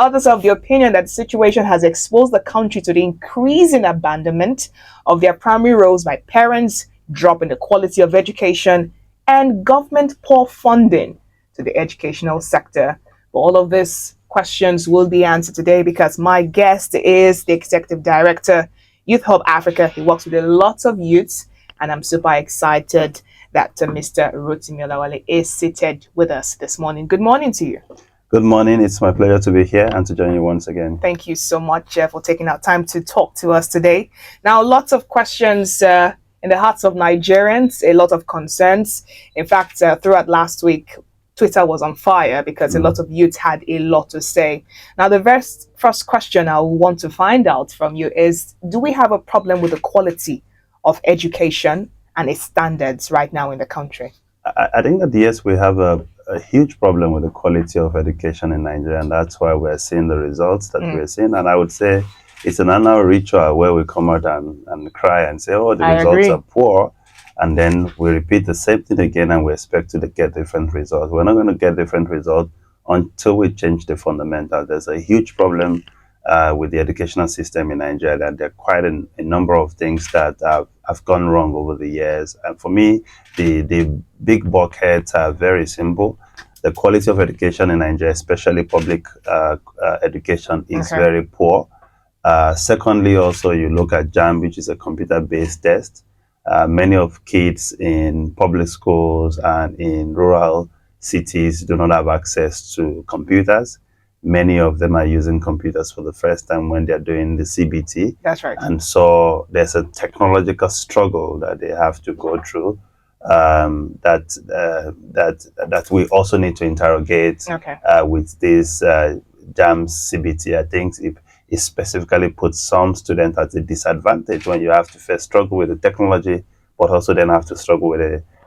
others are of the opinion that the situation has exposed the country to the increasing abandonment of their primary roles by parents, drop in the quality of education, and government poor funding to the educational sector. But all of these questions will be answered today because my guest is the Executive Director, Youth Hub Africa. He works with a lot of youths, and I'm super excited that Mr. Rotimi Olawale is seated with us this morning. Good morning to you. Good morning. It's my pleasure to be here and to join you once again. Thank you so much for taking out time to talk to us today. Now, lots of questions in the hearts of Nigerians, a lot of concerns. In fact, throughout last week, Twitter was on fire because a lot of youth had a lot to say. Now, the first question I want to find out from you is, do we have a problem with the quality of education and its standards right now in the country? I think that, yes, we have a huge problem with the quality of education in Nigeria, and that's why we're seeing the results that we're seeing. And I would say it's an annual ritual where we come out and cry and say, oh, the results are poor. And then we repeat the same thing again and we expect to get different results. We're not going to get different results until we change the fundamentals. There's a huge problem with the educational system in Nigeria, and there are quite a number of things that have gone wrong over the years. And for me, the big buckets are very simple. The quality of education in Nigeria, especially public education, is very poor. Secondly, also, you look at JAMB, which is a computer-based test. Many of kids in public schools and in rural cities do not have access to computers. Many of them are using computers for the first time when they're doing the CBT. That's right. And so there's a technological struggle that they have to go through that we also need to interrogate with this JAMB CBT. I think it specifically puts some students at a disadvantage when you have to first struggle with the technology, but also then have to struggle with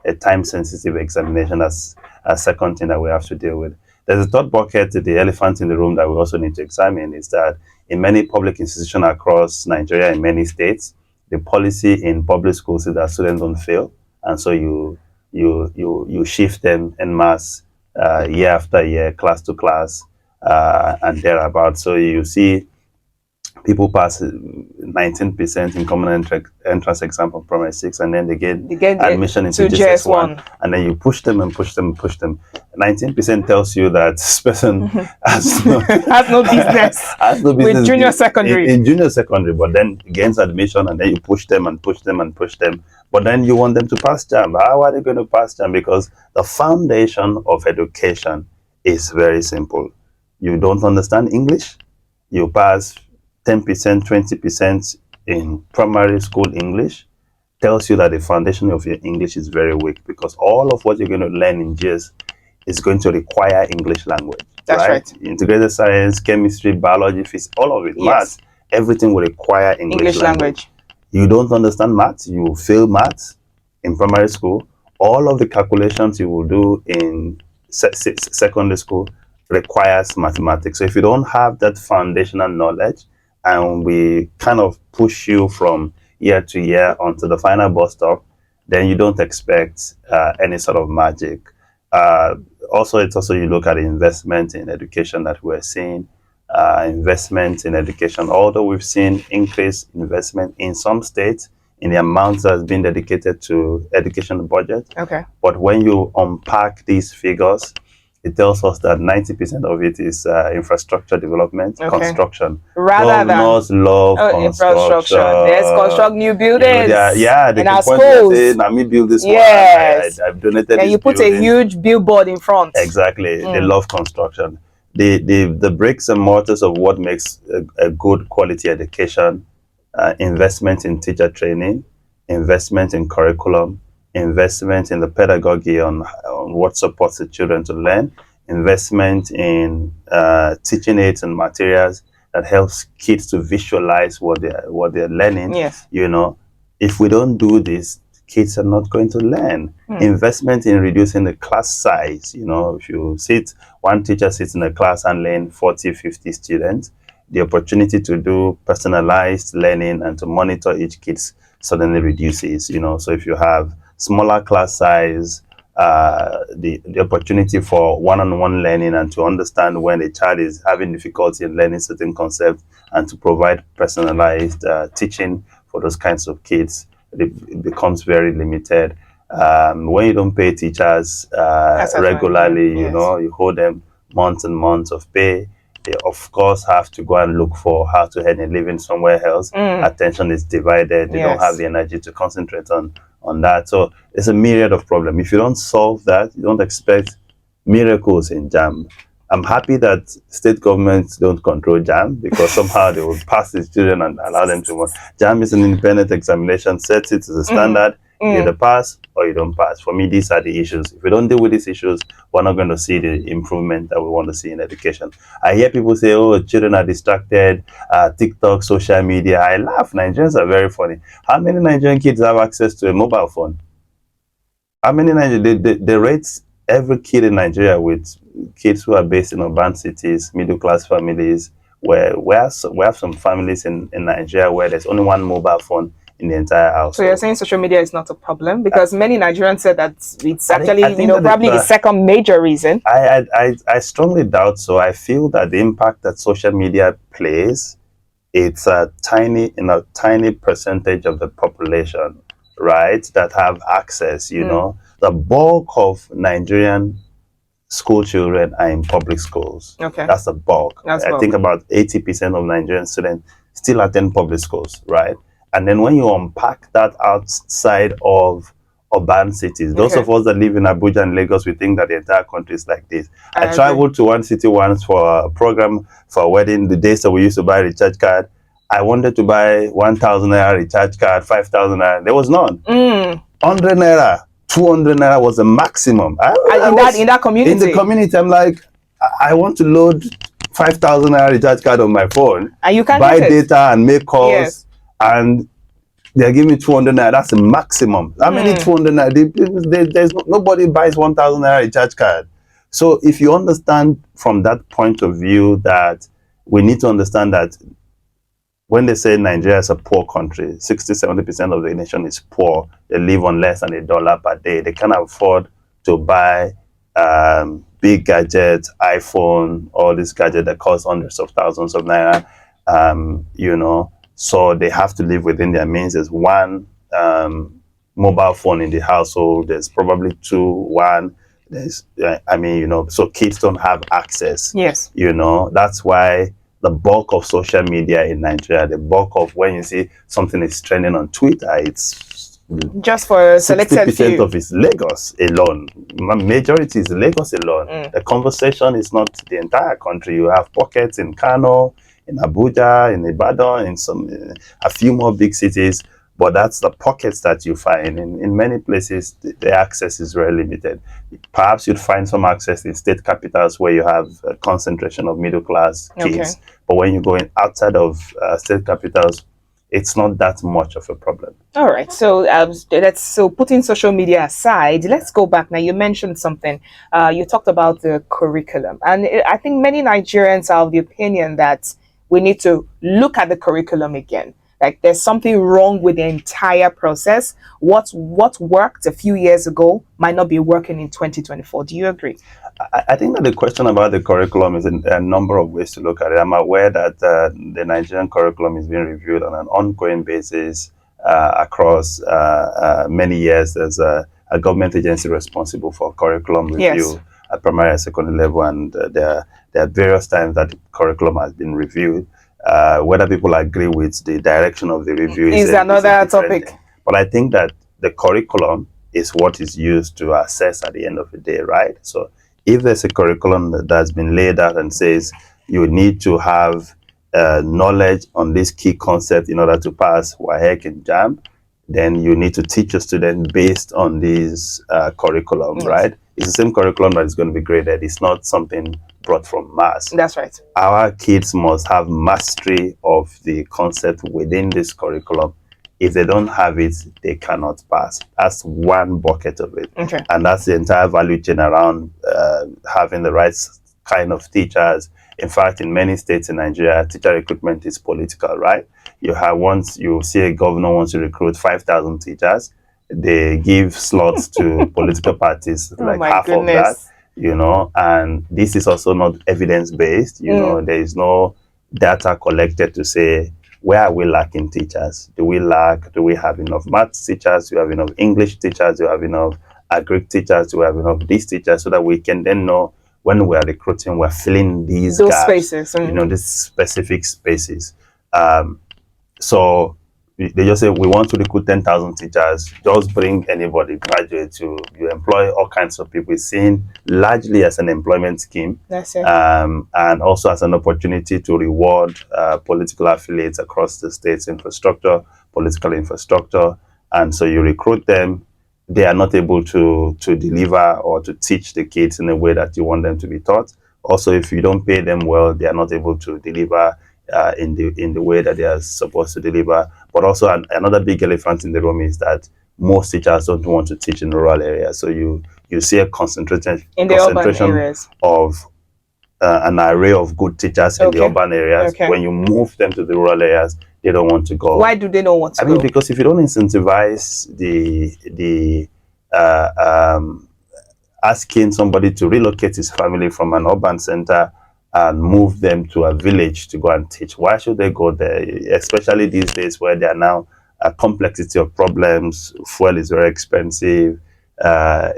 a time-sensitive examination. That's a second thing that we have to deal with. There's a third bucket, the elephant in the room, that we also need to examine, is that in many public institutions across Nigeria, in many states, the policy in public schools is that students don't fail, and so you shift them en masse year after year, class to class, and thereabouts. So you see people pass 19% in common entrance exam from primary 6, and then they get admission into JS1, and then you push them and push them and push them. 19% tells you that this person has no business with junior secondary. In junior secondary, but then gains admission, and then you push them and push them and push them. But then you want them to pass JAMB. How are they going to pass JAMB? Because the foundation of education is very simple. You don't understand English, you pass 10%, 20% in primary school English, tells you that the foundation of your English is very weak, because all of what you're going to learn in GS is going to require English language. That's right. Integrated science, chemistry, biology, physics, all of it, maths, everything will require English language. You don't understand maths, you will fail maths in primary school. All of the calculations you will do in secondary school requires mathematics. So if you don't have that foundational knowledge, and we kind of push you from year to year onto the final bus stop, then you don't expect any sort of magic. Also, you look at investment in education that we're seeing. Investment in education, although we've seen increased investment in some states in the amount that's been dedicated to education budget. But when you unpack these figures, it tells us that 90% of it is infrastructure development, construction. Rather than love construction. Let's construct new buildings. They in our schools. Now me build this one. I've donated. And you put a huge billboard in front. Exactly. They love construction. The bricks and mortars of what makes a good quality education: investment in teacher training, investment in curriculum, investment in the pedagogy on what supports the children to learn, investment in teaching aids and materials that helps kids to visualize what they're learning. You know, if we don't do this, kids are not going to learn. Investment in reducing the class size. You know, if you one teacher sits in a class and learn 40, 50 students, the opportunity to do personalized learning and to monitor each kid suddenly reduces. You know, so if you have smaller class size, the opportunity for one-on-one learning and to understand when a child is having difficulty in learning certain concepts and to provide personalized teaching for those kinds of kids, it becomes very limited. When you don't pay teachers regularly, you Yes. know, you hold them months and months of pay. They of course have to go and look for how to earn a living somewhere else. Attention is divided. They don't have Yes. the energy to concentrate on that. So it's a myriad of problems. If you don't solve that, you don't expect miracles in JAMB. I'm happy that state governments don't control JAMB because somehow they will pass the children and allow them to work. JAMB is an independent examination, sets it as a standard. You either pass or you don't pass. For me, these are the issues. If we don't deal with these issues, we're not going to see the improvement that we want to see in education. I hear people say, oh, children are distracted, TikTok, social media. I laugh. Nigerians are very funny. How many Nigerian kids have access to a mobile phone? How many Nigerian, they rate every kid in Nigeria with kids who are based in urban cities, middle class families, where we have some families in Nigeria where there's only one mobile phone in the entire house. So you're saying social media is not a problem because many Nigerians said that it's actually, I think that probably the second major reason. I strongly doubt so. I feel that the impact that social media plays, it's a tiny percentage of the population, right, that have access. You know, the bulk of Nigerian school children are in public schools. Okay. That's the bulk. I think about 80% of Nigerian students still attend public schools, right? And then when you unpack that outside of urban cities, those of us that live in Abuja and Lagos, we think that the entire country is like this. I traveled to one city once for a program for a wedding. The days that we used to buy a recharge card, I wanted to buy 1,000 naira recharge card, 5,000 naira. There was none. 100 naira. 200 naira was the maximum. In that community? In the community, I'm like, I want to load 5,000 naira recharge card on my phone, and you can buy data and make calls, and they're giving me 200 naira. That's the maximum. How many 200 naira? There's nobody buys 1,000 naira recharge card. So if you understand from that point of view that we need to understand that when they say Nigeria is a poor country, 60-70% of the nation is poor. They live on less than $1 per day. They can't afford to buy big gadgets, iPhone, all these gadgets that cost hundreds of thousands of naira. You know, so they have to live within their means. There's one mobile phone in the household. There's probably two, one. There's, I mean, you know, so kids don't have access. Yes. You know, that's why the bulk of social media in Nigeria, the bulk of when you see something is trending on Twitter, it's just for a selected 60% of it's Lagos alone. Majority is Lagos alone. The conversation is not the entire country. You have pockets in Kano, in Abuja, in Ibadan, in a few more big cities, but that's the pockets that you find. In many places, the access is very limited. Perhaps you'd find some access in state capitals where you have a concentration of middle class kids. But when you go in outside of state capitals, it's not that much of a problem. All right. So so putting social media aside, let's go back now. You mentioned something. You talked about the curriculum, and I think many Nigerians are of the opinion that we need to look at the curriculum again. Like there's something wrong with the entire process. What worked a few years ago might not be working in 2024. Do you agree? I think that the question about the curriculum is a number of ways to look at it. I'm aware that the Nigerian curriculum is being reviewed on an ongoing basis across many years. There's a government agency responsible for curriculum review at primary and secondary level, and there are various times that the curriculum has been reviewed. Whether people agree with the direction of the review is another topic. Thing. But I think that the curriculum is what is used to assess at the end of the day, right? So if there's a curriculum that's been laid out and says you need to have knowledge on this key concept in order to pass WAEC and JAMB, then you need to teach your students based on this curriculum, right? It's the same curriculum that is going to be graded. It's not something brought from Mars. That's right. Our kids must have mastery of the concept within this curriculum. If they don't have it, they cannot pass. That's one bucket of it. And that's the entire value chain around having the right kind of teachers. In fact, in many states in Nigeria, teacher recruitment is political, right? You have once you see a governor wants to recruit 5,000 teachers, they give slots to political parties, Oh like my half of that, goodness. and this is also not evidence-based. There is no data collected to say, where are we lacking teachers? Do we have enough maths teachers? Do we have enough English teachers? Do we have enough agric teachers? Do we have enough these teachers? So that we can then know when we are recruiting, we're filling these Those gaps, spaces. these specific spaces. So they just say, we want to recruit 10,000 teachers. Just bring anybody, graduate. You employ all kinds of people. It's seen largely as an employment scheme, That's it. and also as an opportunity to reward political affiliates across the state's infrastructure, political infrastructure. And so you recruit them. They are not able to deliver or to teach the kids in a way that you want them to be taught. Also, if you don't pay them well, they are not able to deliver in the way that they are supposed to deliver. But also another big elephant in the room is that most teachers don't want to teach in rural areas. So you see a In the urban concentration areas. of an array of good teachers in the Okay. urban areas. Okay. When you move them to the rural areas, they don't want to go. Why do they not want to I mean, go? because if you don't incentivize the asking somebody to relocate his family from an urban center and move them to a village to go and teach, why should they go there? Especially these days where there are now a complexity of problems, fuel is very expensive,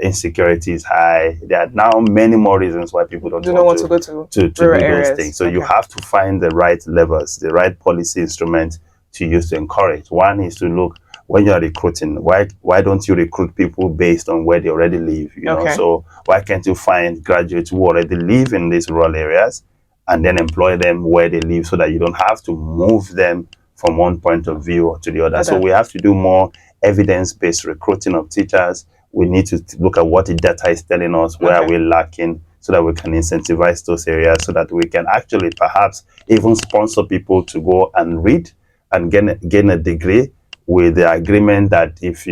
insecurity is high. There are now many more reasons why people don't Do not want want to go to to rural do those areas. things. So you Okay. have to find the right levers, the right policy instruments to use to encourage. One is to look, when you're recruiting, why don't you recruit people based on where they already live? Okay. So why can't you find graduates who already live in these rural areas and then employ them where they live, so that you don't have to move them from one point of view to the other. So we have to do more evidence-based recruiting of teachers. We need to look at what the data is telling us, where are we lacking, so that we can incentivize those areas, so that we can actually perhaps even sponsor people to go and read and gain a degree, with the agreement that if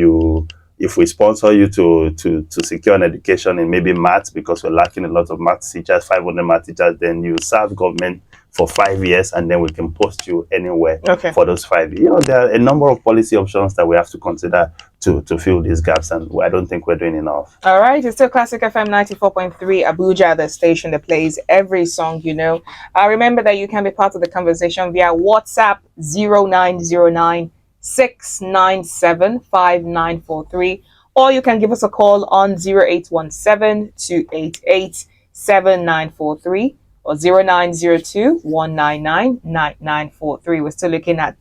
we sponsor you to secure an education in maybe maths, because we're lacking a lot of maths teachers, 500 maths teachers, then you serve government for 5 years, and then we can post you anywhere for those 5 years. There are a number of policy options that we have to consider to fill these gaps, and I don't think we're doing enough. All right, it's still Classic FM 94.3 Abuja, the station that plays every song you know. Remember that you can be part of the conversation via WhatsApp 0909 697 5943, or you can give us a call on 0817 288 7943 or 0902 199 9943. We're still looking at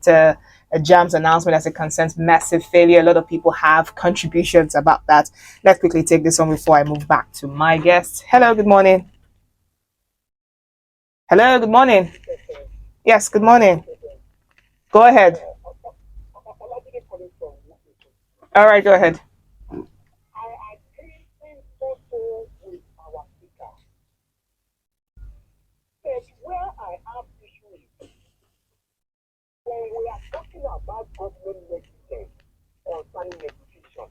JAMB's announcement as it concerns massive failure. A lot of people have contributions about that. Let's quickly take this one before I move back to my guest. Hello, good morning. Hello, good morning. Yes, good morning. Go ahead. All right, go ahead. Where I have issues when we are talking about government negligence concerning education.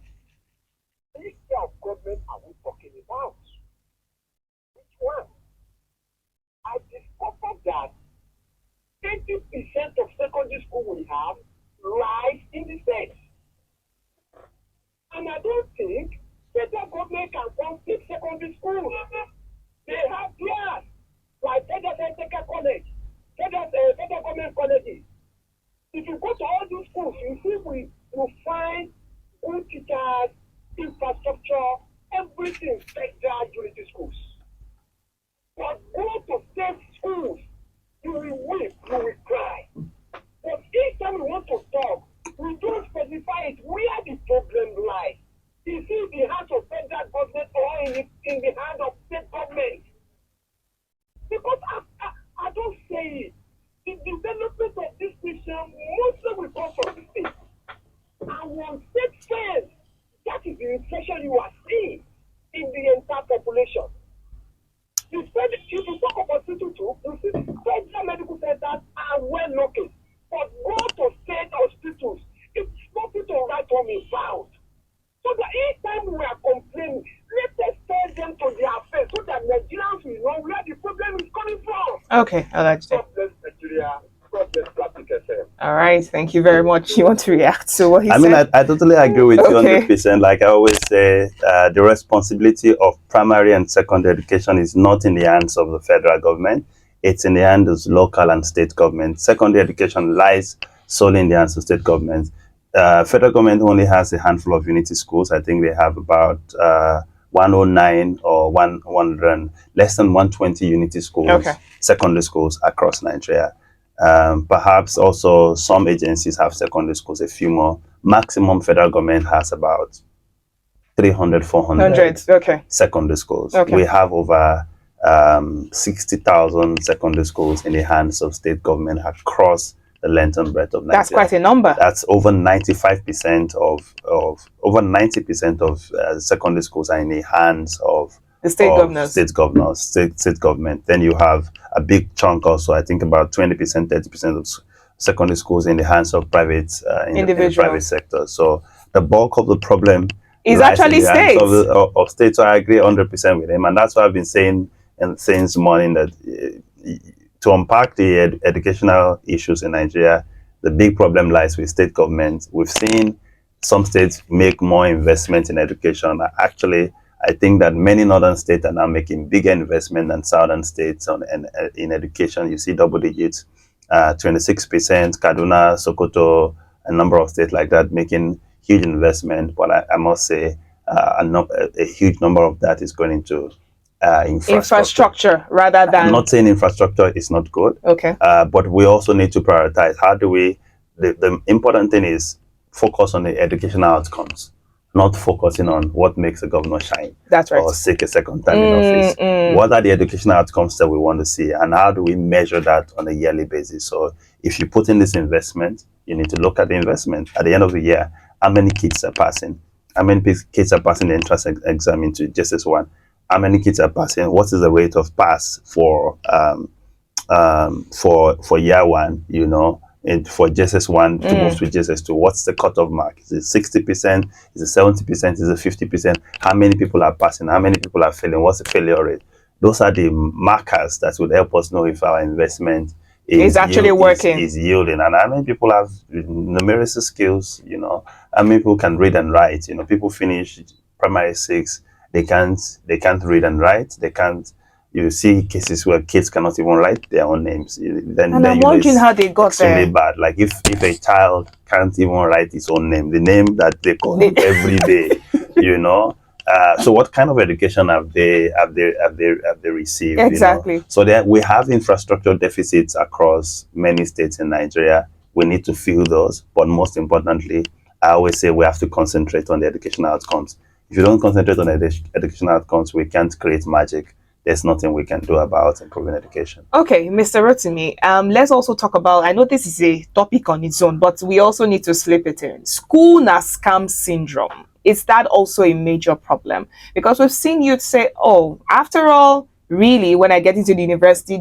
Which kind of government are we talking about? Which one? I discovered that 80% of secondary school we have lies in the state. And I don't think federal government can fund secondary schools. They have theirs, like Federal College, Federal Government colleges. If you go to all these schools, you see you find good teachers, infrastructure, everything federal unity schools. But go to state schools, you will weep, you will cry. But each time we want to talk, we don't specify it where the problem lies. Is it in the hands of federal government or in the hands of state government? Because I don't say it. The development of this nation mostly will come from the state. And when state fails, that is the inflation you are seeing in the entire population. If you talk about hospital too, you see federal medical centers are well located. But go to state hospitals, it's nothing to write home about. So that each time we are complaining, let us tell them to their face so that Nigerians will know where the problem is coming from. Okay, I like that. God bless Nigeria. God bless Classic FM. All right. Thank you very much. You want to react to what he I mean, said? I totally agree with you Okay. 100%. Like I always say, the responsibility of primary and secondary education is not in the hands of the federal government. It's in the hands of local and state government. Secondary education lies solely in the hands of state government. Federal government only has a handful of unity schools. I think they have about 109 or 100, less than 120 unity schools, Okay. secondary schools across Nigeria. Perhaps also some agencies have secondary schools, a few more. Maximum federal government has about 300, 400 Hundreds. Okay. secondary schools. Okay. We have over 60,000 secondary schools in the hands of state government across the length and breadth of Nigeria. That's quite a number. That's over 95% of over 90% of secondary schools are in the hands of The state of governors. state governors, state government. Then you have a big chunk also, I think about 20%, 30% of secondary schools in the hands of private in the private sector. So the bulk of the problem Is lies actually in the hands states. of states. So I agree 100% with him, and that's why I've been saying since morning that to unpack the educational issues in Nigeria, the big problem lies with state government. We've seen some states make more investment in education. Actually, I think that many northern states are now making bigger investment than southern states in education. You see double digits, 26%, Kaduna, Sokoto, a number of states like that making huge investment. But I must say, a huge number of that is going into Infrastructure rather than. I'm not saying infrastructure is not good, Okay. but we also need to prioritize. How do we? The important thing is focus on the educational outcomes, not focusing on what makes a governor shine. That's right. Or seek a second time in office. What are the educational outcomes that we want to see, and how do we measure that on a yearly basis? So, if you put in this investment, you need to look at the investment at the end of the year. How many kids are passing? How many kids are passing the entrance exam into JSS1? How many kids are passing? What is the rate of pass for year one? You know, and for JSS1 to move to JSS2, what's the cutoff mark? Is it 60%? Is it 70%? Is it 50%? How many people are passing? How many people are failing? What's the failure rate? Those are the markers that would help us know if our investment is actually working. Is yielding. And how many people have numeracy skills? You know, how many people can read and write? You know, people finish primary six, they can't read and write. They can't. You see cases where kids cannot even write their own names. And I'm wondering how they got there. Extremely bad. Like if a child can't even write his own name, the name that they call him every day, you know. So what kind of education have they received? Exactly. You know? So that we have infrastructure deficits across many states in Nigeria. We need to fill those, but most importantly, I always say we have to concentrate on the educational outcomes. If you don't concentrate on educational outcomes, we can't create magic. There's nothing we can do about improving education. Okay, Mr. Rotimi, let's also talk about, I know this is a topic on its own, but we also need to slip it in. School na scam syndrome. Is that also a major problem? Because we've seen youth say, oh, after all, really, when I get into the university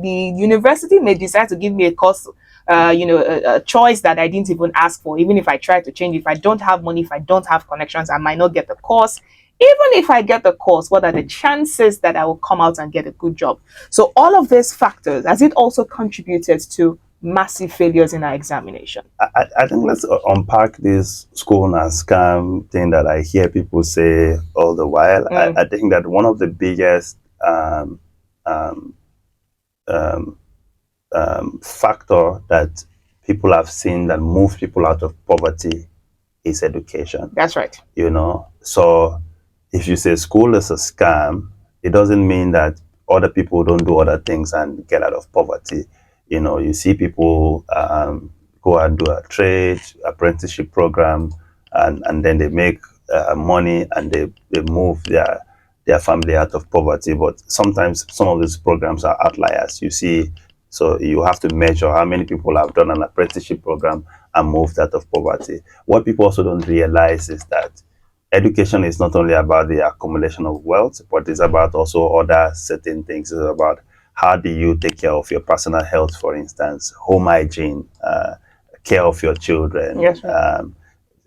may decide to give me a course, a choice that I didn't even ask for, even if I try to change. If I don't have money, if I don't have connections, I might not get the course. Even if I get the course, what are the chances that I will come out and get a good job? So all of these factors, has it also contributed to massive failures in our examination? I think let's unpack this school and scam thing that I hear people say all the while. I think that one of the biggest factor that people have seen that move people out of poverty is education. That's right. You know, so if you say school is a scam, it doesn't mean that other people don't do other things and get out of poverty. You know, you see people go and do a trade, apprenticeship program, and then they make money and they move their family out of poverty. But sometimes some of these programs are outliers. You see, so you have to measure how many people have done an apprenticeship program and moved out of poverty. What people also don't realize is that education is not only about the accumulation of wealth, but it's about also other certain things. It's about how do you take care of your personal health, for instance, home hygiene, care of your children. Yes, right.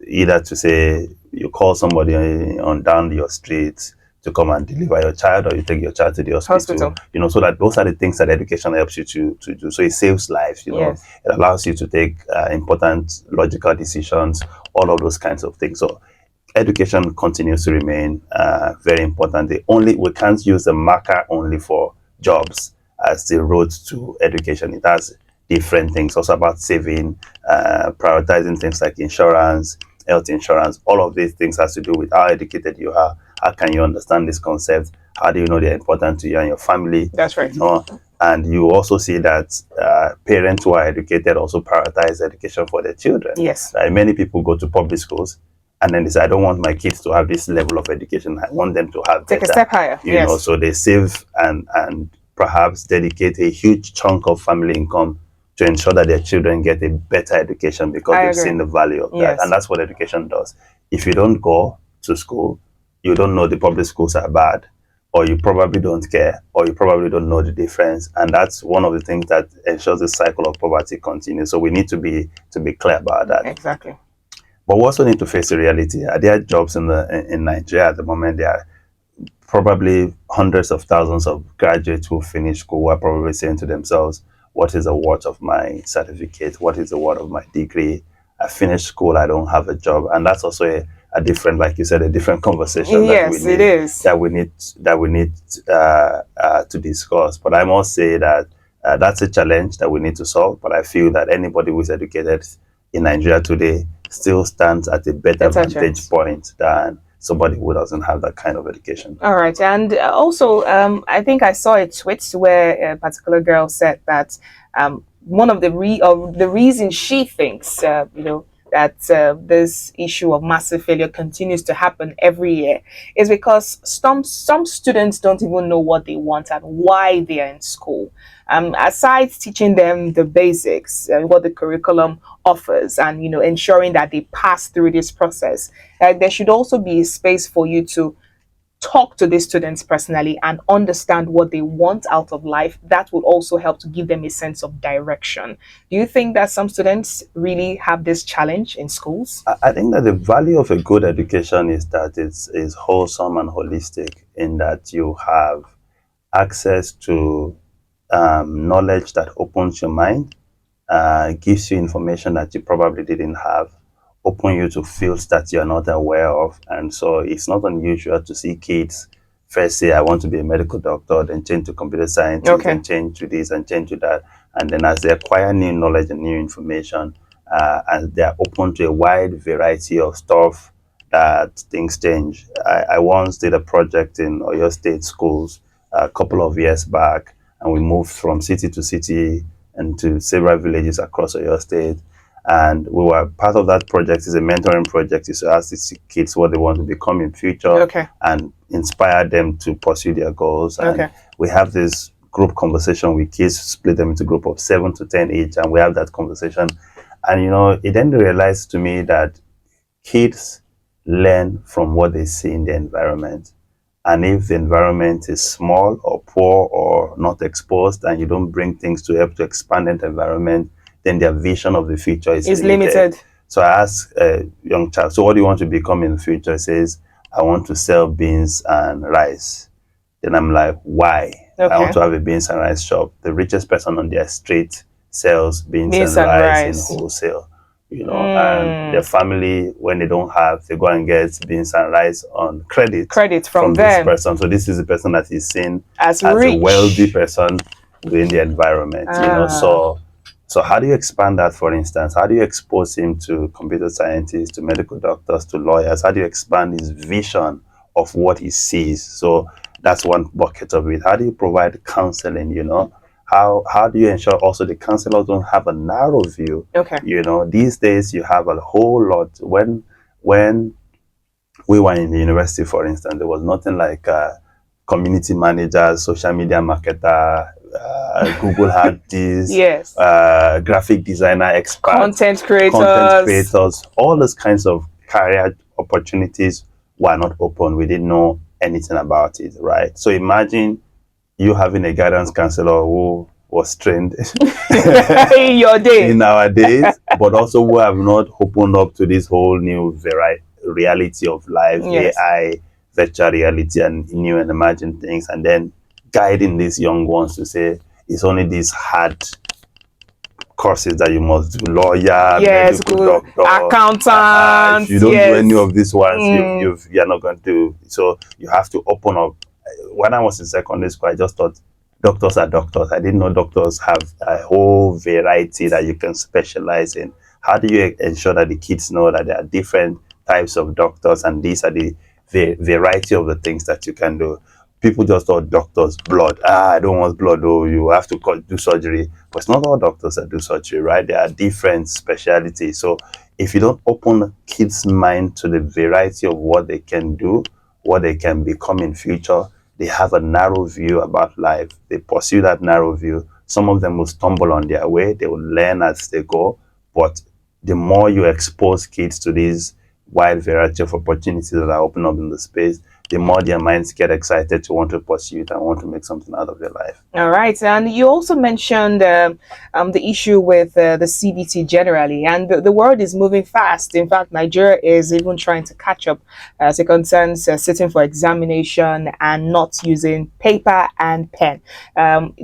Either to say you call somebody on down your street to come and deliver your child, or you take your child to the hospital. So that those are the things that education helps you to do. So it saves lives, Yes. it allows you to take important logical decisions, all of those kinds of things. So education continues to remain very important. We can't use the marker only for jobs as the road to education. It has different things, also about saving, prioritizing things like insurance, health insurance. All of these things has to do with how educated you are. How can you understand these concepts? How do you know they're important to you and your family? That's right. And you also see that parents who are educated also prioritize education for their children. Yes. Many people go to public schools and then they say, I don't want my kids to have this level of education. I want them to have take better, a step higher. Yes. So they save and perhaps dedicate a huge chunk of family income to ensure that their children get a better education because they've seen the value of that. And that's what education does. If you don't go to school, you don't know the public schools are bad, or you probably don't care, or you probably don't know the difference. And that's one of the things that ensures the cycle of poverty continues. So we need to be clear about that. Exactly. But we also need to face the reality. There are jobs in Nigeria at the moment. There are probably hundreds of thousands of graduates who finish school who are probably saying to themselves, what is the worth of my certificate? What is the worth of my degree? I finished school, I don't have a job. And that's also a different, like you said, a different conversation that we need to discuss. But I must say that that's a challenge that we need to solve. But I feel that anybody who is educated in Nigeria today still stands at a better vantage point than somebody who doesn't have that kind of education. All right. And also, I think I saw a tweet where a particular girl said that one of the reasons she thinks, that this issue of massive failure continues to happen every year is because some students don't even know what they want and why they are in school. Aside teaching them the basics, what the curriculum offers, and ensuring that they pass through this process, there should also be a space for you to talk to these students personally and understand what they want out of life. That would also help to give them a sense of direction. Do you think that some students really have this challenge in schools? I think that the value of a good education is that it's wholesome and holistic, in that you have access to knowledge that opens your mind, gives you information that you probably didn't have, open you to fields that you're not aware of. And so it's not unusual to see kids first say, I want to be a medical doctor, then change to computer science, then change to this and change to that. And then as they acquire new knowledge and new information, and they're open to a wide variety of stuff, that things change. I once did a project in Oyo State schools a couple of years back, and we moved from city to city and to several villages across Oyo State. And we were part of that project. Is a mentoring project. Is to ask these kids what they want to become in future, and inspire them to pursue their goals. And we have this group conversation with kids, split them into group of 7 to 10 each, and we have that conversation. And it then realized to me that kids learn from what they see in the environment. And if the environment is small or poor or not exposed, and you don't bring things to help to expand that environment, then their vision of the future is limited. So I asked a young child, so what do you want to become in the future? He says, I want to sell beans and rice. Then I'm like, why? I want to have a beans and rice shop. The richest person on their street sells beans and rice in wholesale. And their family, when they don't have, they go and get beans and rice on credit from this person. So this is the person that is seen as a wealthy person within the environment. So how do you expand that, for instance? How do you expose him to computer scientists, to medical doctors, to lawyers? How do you expand his vision of what he sees? So that's one bucket of it. How do you provide counseling, How do you ensure also the counselors don't have a narrow view? These days you have a whole lot. When we were in the university, for instance, there was nothing like community managers, social media marketer, Google had this, graphic designer experts, content creators, all those kinds of career opportunities were not open. We didn't know anything about it, right? So imagine you having a guidance counselor who was trained in our days, but also who have not opened up to this whole new reality of life, AI, virtual reality and new and emerging things, and then guiding these young ones to say it's only these hard courses that you must do: lawyer, Yes, medical good. doctor. If Accountant. you don't do Yes. any of these ones, Mm. you're not going to. So you have to open up. When I was in secondary school, I just thought doctors are doctors. I didn't know doctors have a whole variety that you can specialize in. How do you ensure that the kids know that there are different types of doctors, and these are the variety of the things that you can do? People just thought doctors, blood. I don't want blood. Oh, you have to do surgery. But it's not all doctors that do surgery, right? There are different specialties. So if you don't open kids' mind to the variety of what they can do, what they can become in future, they have a narrow view about life. They pursue that narrow view. Some of them will stumble on their way. They will learn as they go. But the more you expose kids to these wide variety of opportunities that are open up in the space, the more their minds get excited to want to pursue it and want to make something out of their life. All right, and you also mentioned the issue with the CBT generally, and the world is moving fast. In fact, Nigeria is even trying to catch up as it concerns sitting for examination and not using paper and pen.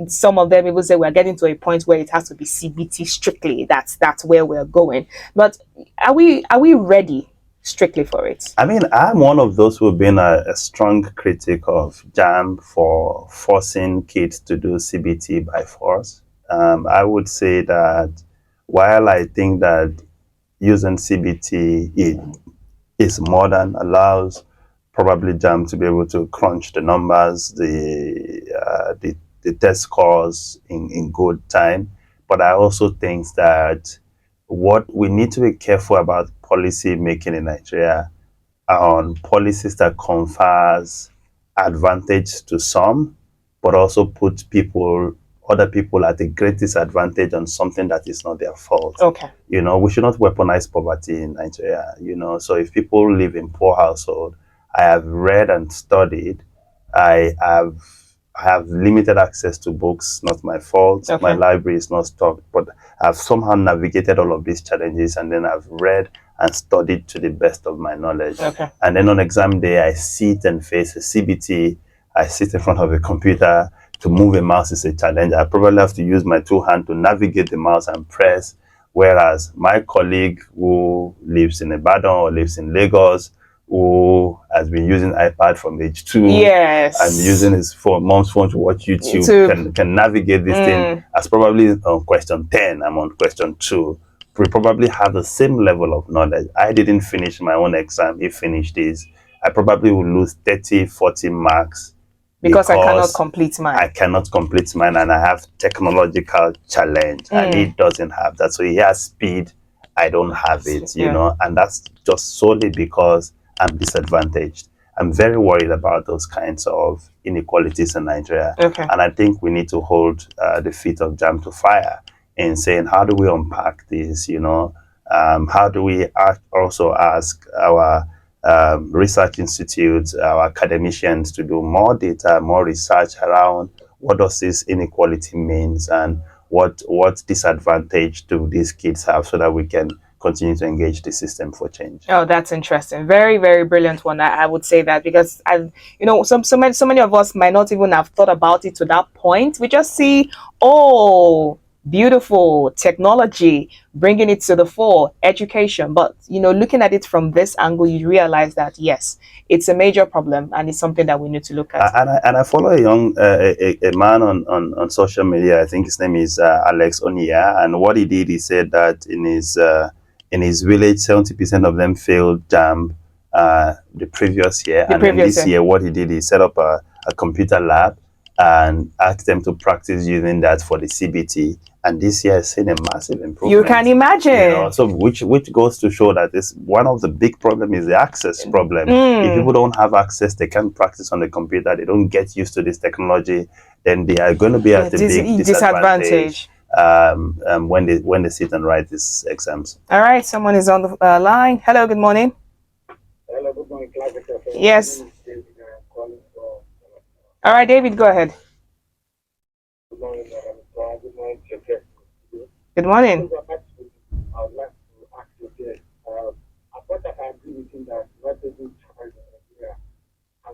Some of them even say we're getting to a point where it has to be CBT strictly. That's where we're going. But are we ready strictly for it? I mean, I'm one of those who've been a strong critic of JAMB for forcing kids to do CBT by force. I would say that while I think that using CBT is modern, allows probably JAMB to be able to crunch the numbers, the test scores in good time. But I also think that what we need to be careful about policy making in Nigeria on policies that confers advantage to some, but also put other people at a great disadvantage on something that is not their fault. Okay. We should not weaponize poverty in Nigeria. So if people live in poor household, I have read and studied. I have limited access to books, not my fault. Okay. My library is not stocked, but I've somehow navigated all of these challenges, and then I've read and studied to the best of my knowledge. Okay. And then on exam day, I sit and face a CBT. I sit in front of a computer. To move a mouse is a challenge. I probably have to use my two hands to navigate the mouse and press. Whereas my colleague who lives in Ibadan or lives in Lagos, who has been using iPad from age 2, Yes, and using his mom's phone to watch YouTube, can navigate this thing, as probably on question 10, I'm on question 2. We probably have the same level of knowledge. I didn't finish my own exam. He finished his. I probably will lose 30, 40 marks because I cannot complete mine. I cannot complete mine, and I have technological challenge, and he doesn't have that. So he has speed. I don't have it, and that's just solely because I'm disadvantaged. I'm very worried about those kinds of inequalities in Nigeria. Okay. And I think we need to hold the feet of JAMB to fire in saying, how do we unpack this? How do we also ask our research institutes, our academicians to do more data, more research around what does this inequality means, and what disadvantage do these kids have, so that we can continue to engage the system for change. Oh, that's interesting. Very, very brilliant one. I would say that, because so many of us might not even have thought about it to that point. We just see, oh, beautiful technology, bringing it to the fore, education. But looking at it from this angle, you realize that yes, it's a major problem, and it's something that we need to look at. And I follow a man on social media. I think his name is Alex Onia, and what he did, he said that in his village, 70% of them failed JAMB the previous year. Then this year, what he did, he set up a computer lab and asked them to practice using that for the CBT. And this year has seen a massive improvement. You can imagine. So which goes to show that this one of the big problem is the access problem. If people don't have access, they can't practice on the computer, they don't get used to this technology, then they are going to be at a big disadvantage. When they sit and write these exams. All right, someone is on the line. Hello, good morning. Hello, good morning, class. Yes. All right, David, go ahead. Good morning, good morning. Good morning. I would like to ask you this. Of course, I agree with you that not every child in Nigeria has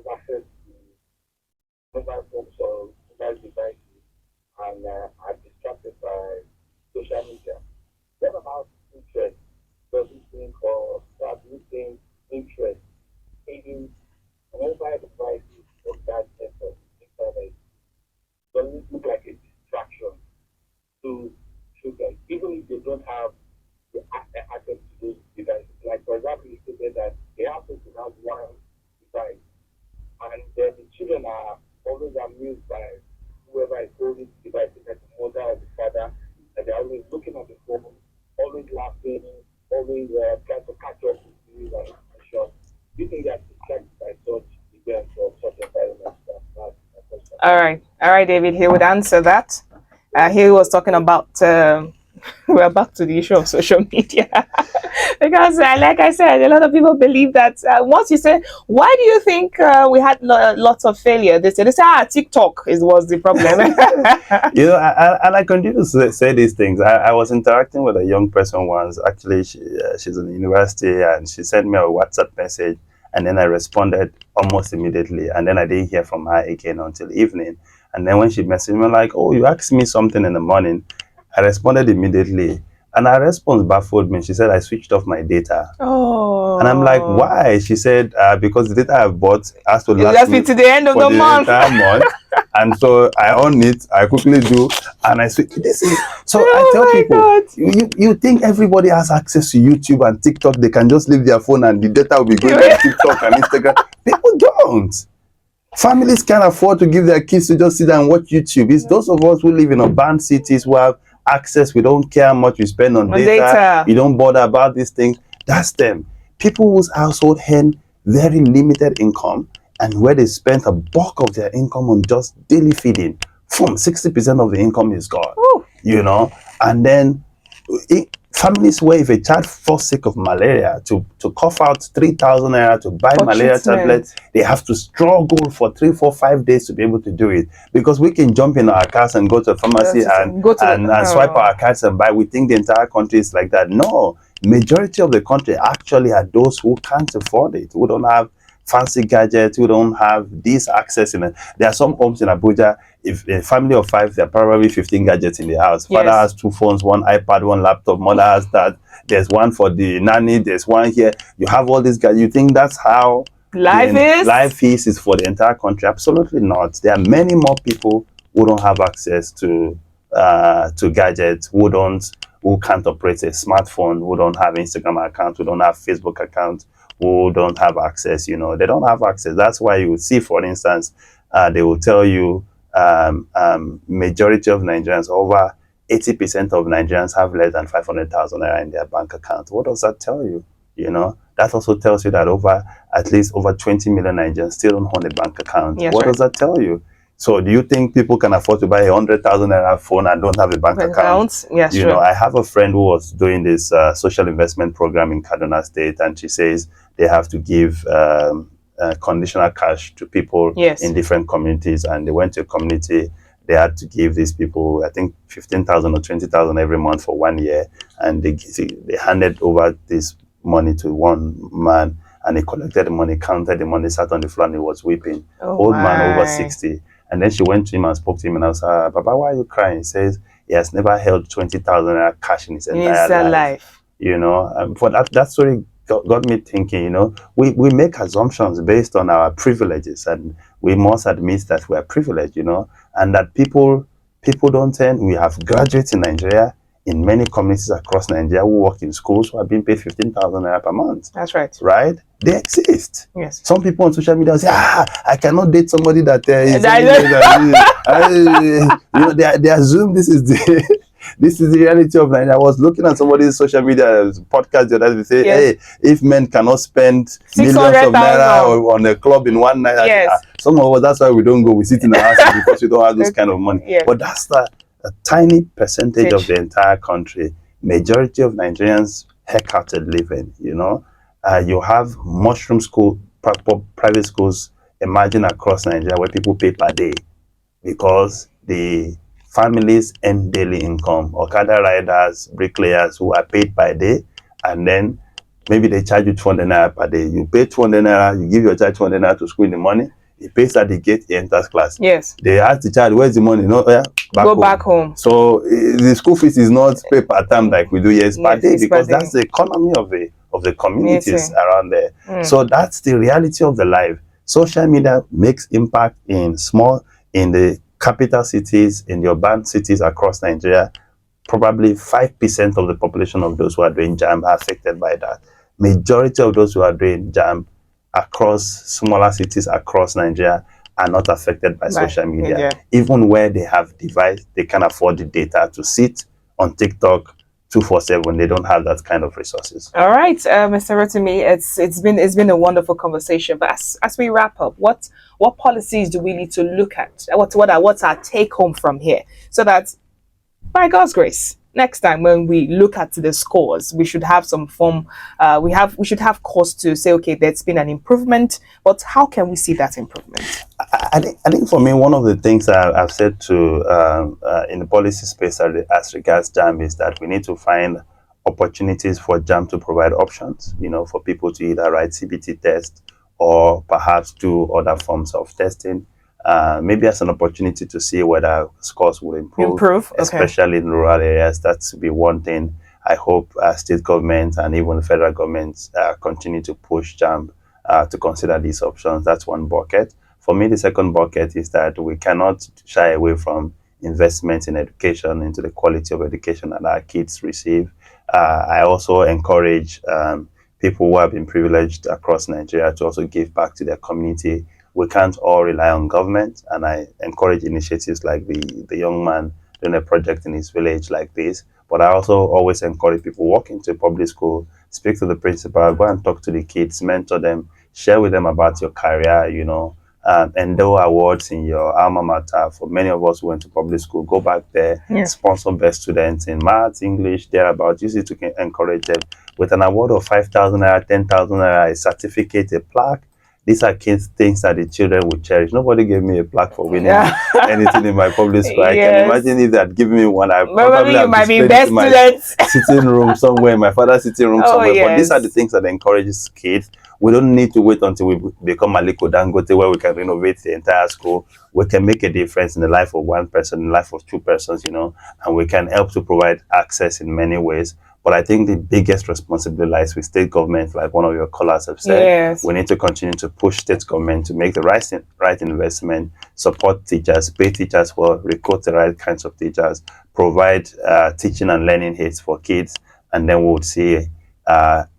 don't have the access to those devices. Like, for example, you stated that they have to have one device, and then the children are always amused by whoever is holding the device, like the mother or the father, and they're always looking at the phone, always laughing, always trying to catch up with news and information. Do you think that's distracted by such events or such environments? That's my question. All right, David. He would answer that. He was talking about. We're back to the issue of social media because, like I said, a lot of people believe that once you say, "Why do you think we had lots of failure?" They say, TikTok was the problem." You know, and I continue to say these things. I was interacting with a young person once. Actually, she's in university, and she sent me a WhatsApp message, and then I responded almost immediately, and then I didn't hear from her again until evening. And then when she messaged me, like, "Oh, you asked me something in the morning," I responded immediately, and her response baffled me. She said, "I switched off my data." Oh. And I'm like, "Why?" She said, "Because the data I've bought has to last me to the end of for the month. entire month." And so I own it. I quickly do, and I switch. This is so. I tell people, you think everybody has access to YouTube and TikTok? They can just leave their phone and the data will be going to TikTok and Instagram. People don't. Families can't afford to give their kids to just sit and watch YouTube. It's those of us who live in urban cities who have access. We don't care how much we spend on data. You don't bother about these things. That's them. People whose household earn very limited income and where they spend a bulk of their income on just daily feeding. 60% of the income is gone. Ooh. You know, and then families where if a child falls sick of malaria, to cough out 3,000 naira to buy malaria tablets, they have to struggle for 3, 4, 5 days to be able to do it. Because we can jump in our cars and go to a pharmacy and swipe our cards and buy. We think the entire country is like that. No, majority of the country actually are those who can't afford it, who don't have fancy gadgets, who don't have this access in it. There are some homes in Abuja, if a family of 5, there are probably 15 gadgets in the house. Yes. Father has 2 phones, 1 iPad, 1 laptop, mother has that. There's one for the nanny, there's one here. You have all these gadgets. You think that's how life is for the entire country? Absolutely not. There are many more people who don't have access to gadgets, who can't operate a smartphone, who don't have Instagram account, who don't have Facebook account, who don't have access. You know, they don't have access. That's why you see, for instance, they will tell you majority of Nigerians, over 80% of Nigerians have less than 500,000 naira in their bank account. What does that tell you? You know, that also tells you that at least over 20 million Nigerians still don't own a bank account. Yes, what does that tell you? So do you think people can afford to buy a 100,000 naira phone and don't have a bank account? Yes, you know, I have a friend who was doing this social investment program in Kaduna State, and she says they have to give conditional cash to people in different communities, and they went to a community. They had to give these people, I think, 15,000 or 20,000 every month for 1 year, and they handed over this money to one man, and he collected the money, counted the money, sat on the floor, and he was weeping. Old man, over 60. And then she went to him and spoke to him, and I was like, "Papa, why are you crying?" He says he has never held 20,000 cash in his entire life. You know, for that story got me thinking. You know, we make assumptions based on our privileges, and we must admit that we are privileged. You know, and that people don't earn. We have graduates in Nigeria, in many communities across Nigeria, who work in schools, who are being paid 15,000 naira per month. That's right. Right? They exist. Yes. Some people on social media say, I cannot date somebody that is. You know, they assume this is the reality of Nigeria. I was looking at somebody's social media podcast the other day. They say, hey, if men cannot spend millions of naira on a club in one night, some of us, that's why we don't go. We sit in the house because we don't have this kind of money. Yeah. But that's a tiny percentage of the entire country. Majority of Nigerians heck-hearted living, you know. You have mushroom school, private schools emerging across Nigeria where people pay per day because the families earn daily income. Okada riders, bricklayers who are paid by day, and then maybe they charge you 200 naira per day. You pay 200 naira, you give your child 200 naira to school in the morning. He pays at the gate, he enters class. Yes. They ask the child, where's the money? No, back home. So the school fees is not paid per term like we do per day, because that's the economy of the communities around there. So that's the reality of the life. Social media makes impact in the capital cities, in the urban cities across Nigeria, probably 5% of the population of those who are doing JAMB are affected by that. Majority of those who are doing JAMB across smaller cities across Nigeria are not affected by social media. Even where they have device, they can afford the data to sit on TikTok 247. They don't have that kind of resources. All right, Mr. Rotimi, it's been a wonderful conversation. But as we wrap up, what policies do we need to look at? What's our take home from here, so that by God's grace, next time when we look at the scores, we should have some form. We should have cause to say, okay, there's been an improvement, but how can we see that improvement? I think for me, one of the things I've said to in the policy space as regards JAMB is that we need to find opportunities for JAMB to provide options, for people to either write CBT tests or perhaps do other forms of testing. Maybe as an opportunity to see whether scores will improve, especially in rural areas. That would be one thing. I hope state governments and even federal governments continue to push JAMB to consider these options. That's one bucket. For me, the second bucket is that we cannot shy away from investment in education, into the quality of education that our kids receive. I also encourage people who have been privileged across Nigeria to also give back to their community. We can't all rely on government, and I encourage initiatives like the young man doing a project in his village like this. But I also always encourage people walk into a public school, speak to the principal, go and talk to the kids, mentor them, share with them about your career, endow awards in your alma mater. For many of us who went to public school, go back there, sponsor best students in maths, English, thereabouts. Use it to encourage them with an award of 5,000 naira, 10,000 naira, a certificate, a plaque. These are things that the children would cherish. Nobody gave me a plaque for winning anything in my public school. I can imagine if they had given me one, I probably have displayed it in my sitting room somewhere, in my father's sitting room somewhere. But these are the things that encourages kids. We don't need to wait until we become Aliko Dangote where we can renovate the entire school. We can make a difference in the life of one person, in the life of two persons, and we can help to provide access in many ways. But I think the biggest responsibility lies with state government, like one of your callers have said. We need to continue to push state government to make the right investment, support teachers, pay teachers well, recruit the right kinds of teachers, provide teaching and learning aids for kids, and then we'll see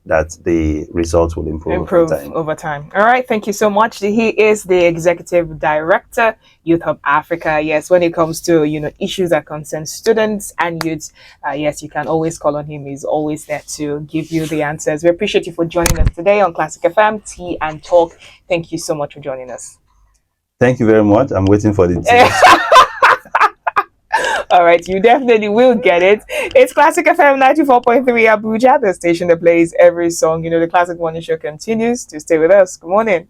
that the results will improve over time. All right, thank you so much. He is the Executive Director, Youth Hub Africa. Yes, when it comes to issues that concern students and youths, yes, you can always call on him. He's always there to give you the answers. We appreciate you for joining us today on Classic FM Tea and Talk. Thank you so much for joining us. Thank you very much. I'm waiting for the tea. All right, you definitely will get it. It's Classic FM 94.3 Abuja, the station that plays every song. The Classic Morning Show continues. To stay with us. Good morning.